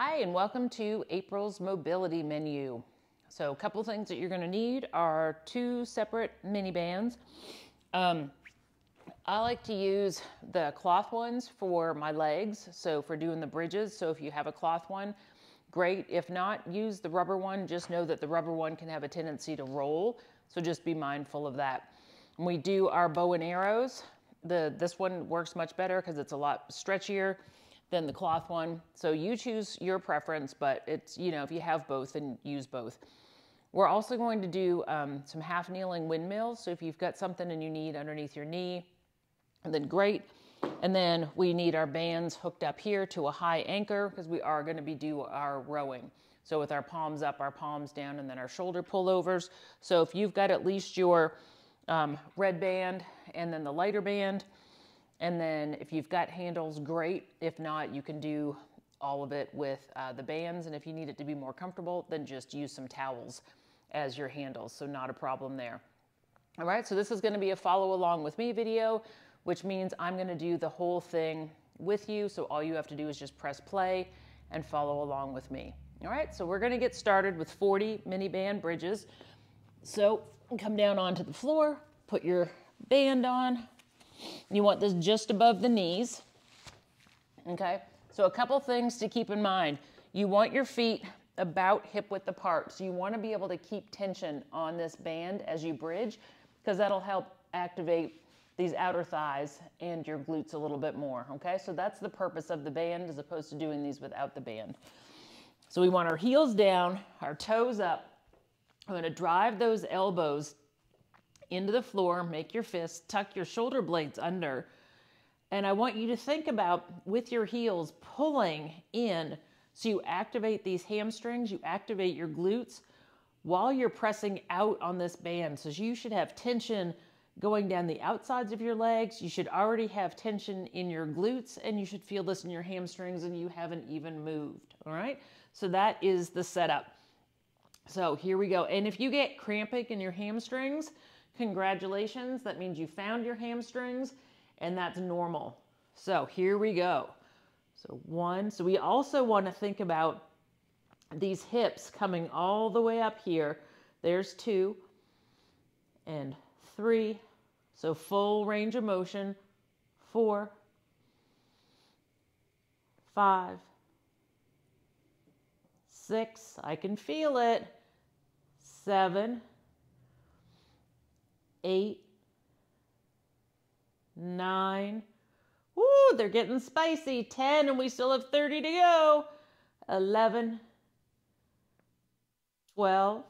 Hi, and welcome to April's mobility menu. So a couple things that you're going to need are 2 separate mini bands. I like to use the cloth ones for my legs, so for doing the bridges. So if you have a cloth one, great. If not, use the rubber one. Just know that the rubber one can have a tendency to roll, so just be mindful of that. When we do our bow and arrows, this one works much better because it's a lot stretchier than the cloth one. So you choose your preference, but it's, if you have both, then use both. We're also going to do some half kneeling windmills. So if you've got something and you need underneath your knee, then great. And then we need our bands hooked up here to a high anchor because we are going to be do our rowing. So with our palms up, our palms down, and then our shoulder pullovers. So if you've got at least your red band and then the lighter band, and then if you've got handles, great. If not, you can do all of it with the bands. And if you need it to be more comfortable, then just use some towels as your handles. So not a problem there. All right, so this is going to be a follow along with me video, which means I'm going to do the whole thing with you. So all you have to do is just press play and follow along with me. All right, so we're going to get started with 40 mini band bridges. So come down onto the floor, put your band on. You want this just above the knees, okay? So a couple things to keep in mind. You want your feet about hip width apart. So you want to be able to keep tension on this band as you bridge, because that'll help activate these outer thighs and your glutes a little bit more, okay? So that's the purpose of the band as opposed to doing these without the band. So we want our heels down, our toes up. I'm going to drive those elbows into the floor, make your fists, tuck your shoulder blades under. And I want you to think about, with your heels, pulling in. So you activate these hamstrings, you activate your glutes while you're pressing out on this band. So you should have tension going down the outsides of your legs. You should already have tension in your glutes, and you should feel this in your hamstrings, and you haven't even moved, all right? So that is the setup. So here we go. And if you get cramping in your hamstrings, congratulations, that means you found your hamstrings, and that's normal. So here we go. So 1, so we also want to think about these hips coming all the way up here. There's 2 and 3. So full range of motion. 4, 5, 6, I can feel it. 7, 8, 9, woo, they're getting spicy. 10, and we still have 30 to go. 11, 12,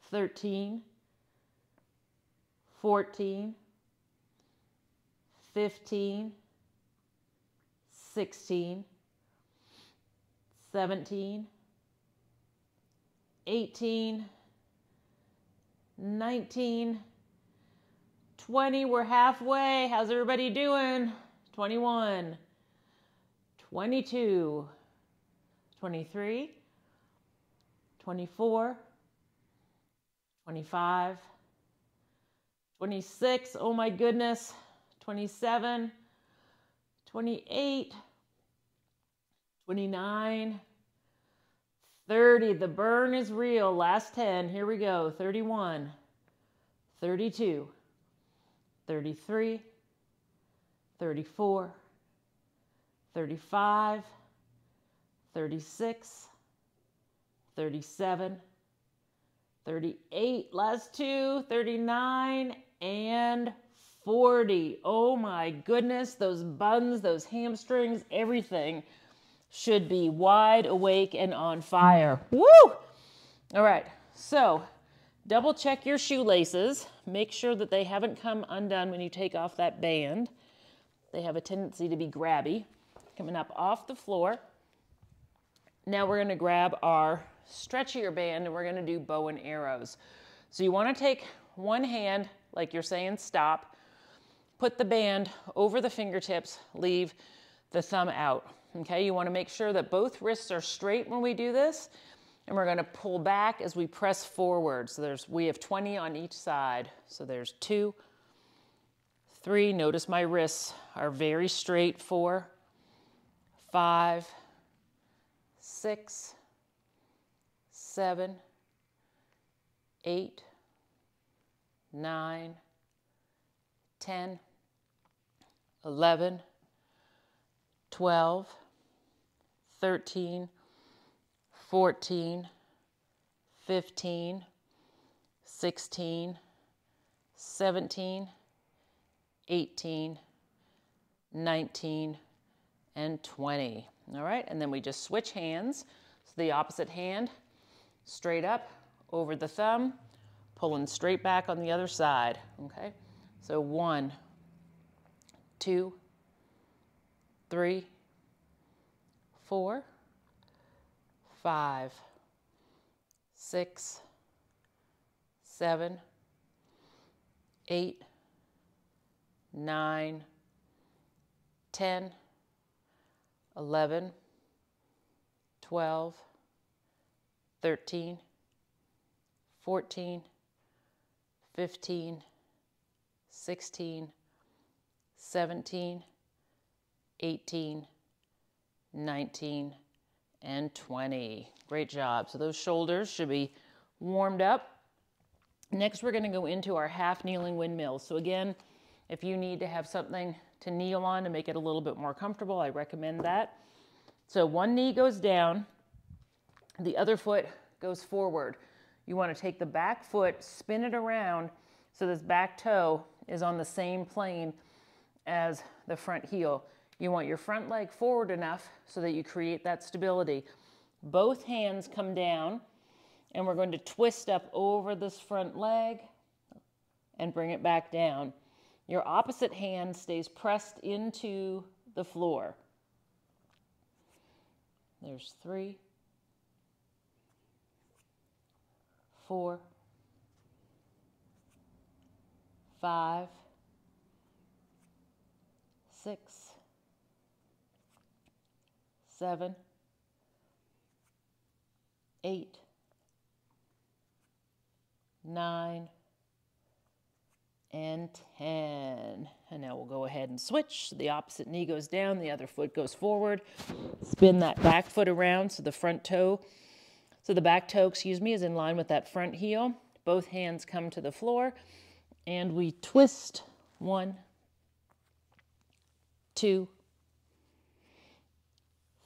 13, 14, 15, 16, 17, 18, 19, 20, we're halfway. How's everybody doing? 21, 22, 23, 24, 25, 26, oh my goodness, 27, 28, 29, 30, the burn is real. Last 10, here we go. 31, 32, 33, 34, 35, 36, 37, 38, last 2, 39, and 40. Oh my goodness, those buns, those hamstrings, everything should be wide awake and on fire. Woo! All right, so double check your shoelaces. Make sure that they haven't come undone when you take off that band. They have a tendency to be grabby. Coming up off the floor. Now we're gonna grab our stretchier band and we're gonna do bow and arrows. So you wanna take one hand, like you're saying stop, put the band over the fingertips, leave the thumb out. Okay, you want to make sure that both wrists are straight when we do this, and we're going to pull back as we press forward. So we have 20 on each side. So there's 2, 3. Notice my wrists are very straight. 4, 5, 6, 7, 8, 9, 10, 11, 12, 13, 14, 15, 16, 17, 18, 19, and 20. All right, and then we just switch hands. So the opposite hand, straight up, over the thumb, pulling straight back on the other side. Okay, so 1, 2, 3, 4, 5, 6, 7, 8, 9, 10, 11, 12, 13, 14, 15, 16, 17, 18, 19, and 20. Great job. So those shoulders should be warmed up. Next, we're going to go into our half kneeling windmill. So again, if you need to have something to kneel on to make it a little bit more comfortable, I recommend that. So one knee goes down, the other foot goes forward. You want to take the back foot, spin it around so this back toe is on the same plane as the front heel. You want your front leg forward enough so that you create that stability. Both hands come down, and we're going to twist up over this front leg and bring it back down. Your opposite hand stays pressed into the floor. There's 3, 4, 5, 6, 7, 8, 9, and 10. And now we'll go ahead and switch. So the opposite knee goes down, the other foot goes forward. Spin that back foot around so the back toe, is in line with that front heel. Both hands come to the floor, and we twist. 1, 2,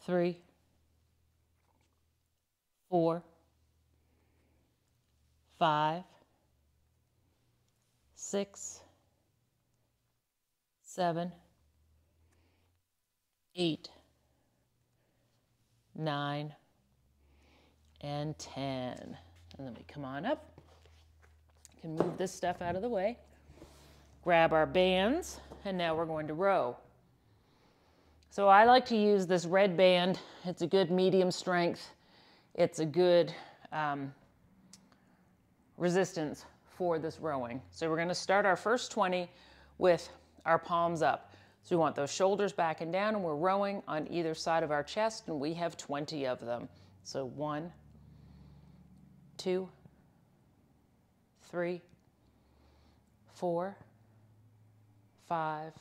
3, 4, 5, 6, 7, 8, 9, and 10. And then we come on up. You can move this stuff out of the way. Grab our bands, and now we're going to row. So I like to use this red band. It's a good medium strength. It's a good resistance for this rowing. So we're going to start our first 20 with our palms up. So we want those shoulders back and down, and we're rowing on either side of our chest, and we have 20 of them. So 1, 2, 3, 4, 5,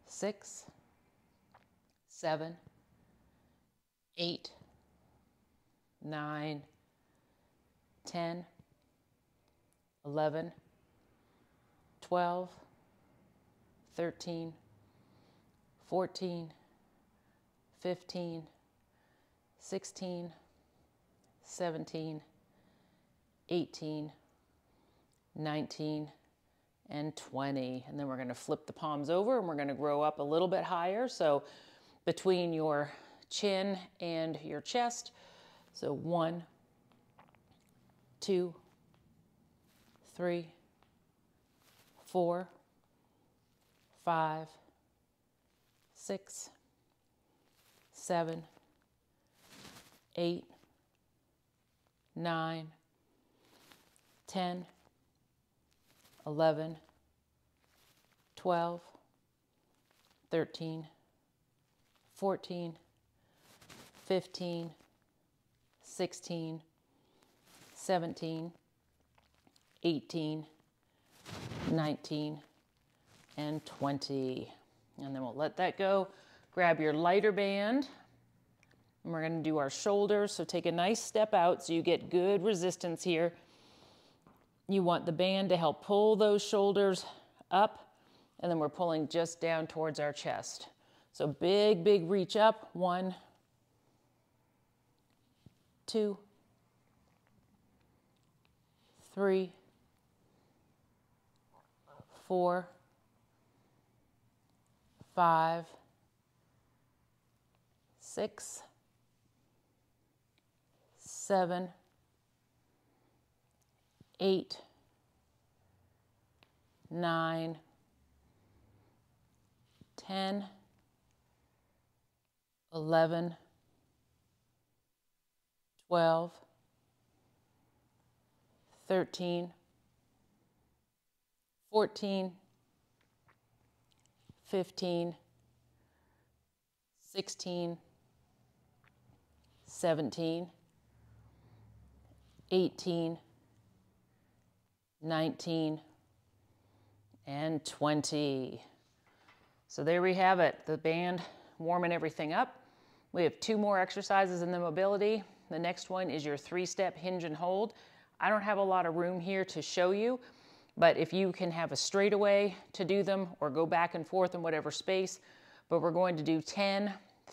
6, 7, 8, 9, 10, 11, 12, 13, 14, 15, 16, 17, 18, 19, and 20. And then we're going to flip the palms over, and we're going to grow up a little bit higher. So between your chin and your chest. So 1, 2, 3, 4, 5, 6, 7, 8, 9, 10, 11, 12, 13, 14, 15, 16, 17, 18, 19, and 20. And then we'll let that go. Grab your lighter band, And we're going to do our shoulders. So take a nice step out so you get good resistance here. You want the band to help pull those shoulders up, and then we're pulling just down towards our chest. So big, big reach up. 1, 2, 3, 4, 5, 6, 7, 8, 9, 10, 11, 12, 13, 14, 15, 16, 17, 18, 19, and 20. So there we have it, the band warming everything up. We have 2 more exercises in the mobility. The next one is your 3-step hinge and hold. I don't have a lot of room here to show you, but if you can have a straightaway to do them or go back and forth in whatever space, but we're going to do 10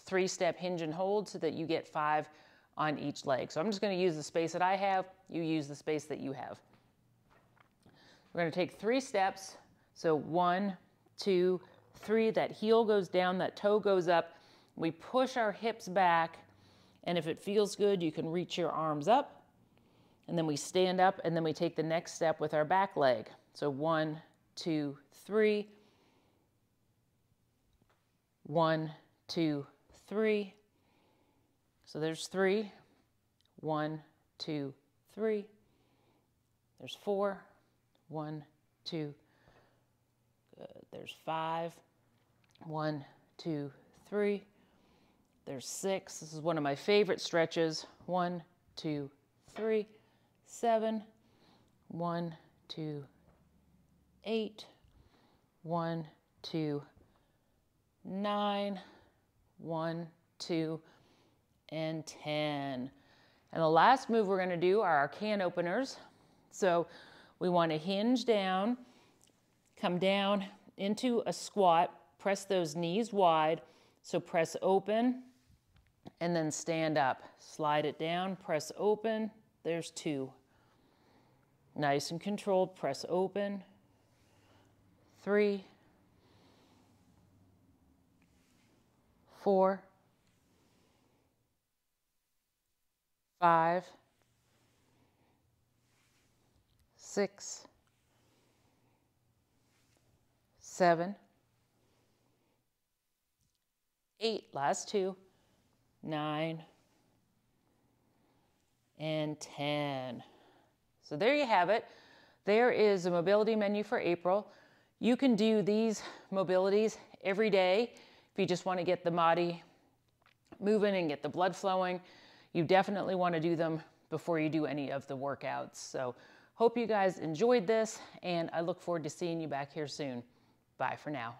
3-step hinge and hold so that you get 5 on each leg. So I'm just going to use the space that I have. You use the space that you have. We're going to take 3 steps. So 1, 2, 3. That heel goes down, that toe goes up. We push our hips back, and if it feels good, you can reach your arms up, and then we stand up, and then we take the next step with our back leg. So 1, 2, 3. 1, 2, 3. So there's 3. 1, 2, 3. There's 4. 1, 2. Good. There's 5. 1, 2, 3. There's 6. This is one of my favorite stretches. 1, 2, 3. 7. 1, 2, 8. 1, 2, 9. 1, 2, and 10. And the last move we're going to do are our can openers. So we want to hinge down, come down into a squat, press those knees wide. So press open and then stand up. Slide it down, press open. There's 2. Nice and controlled. Press open. 3, 4, 5, 6, 7, 8, last 2, 9, and 10. So there you have it. There is a mobility menu for April. You can do these mobilities every day if you just want to get the body moving and get the blood flowing. You definitely want to do them before you do any of the workouts. So hope you guys enjoyed this, and I look forward to seeing you back here soon. Bye for now.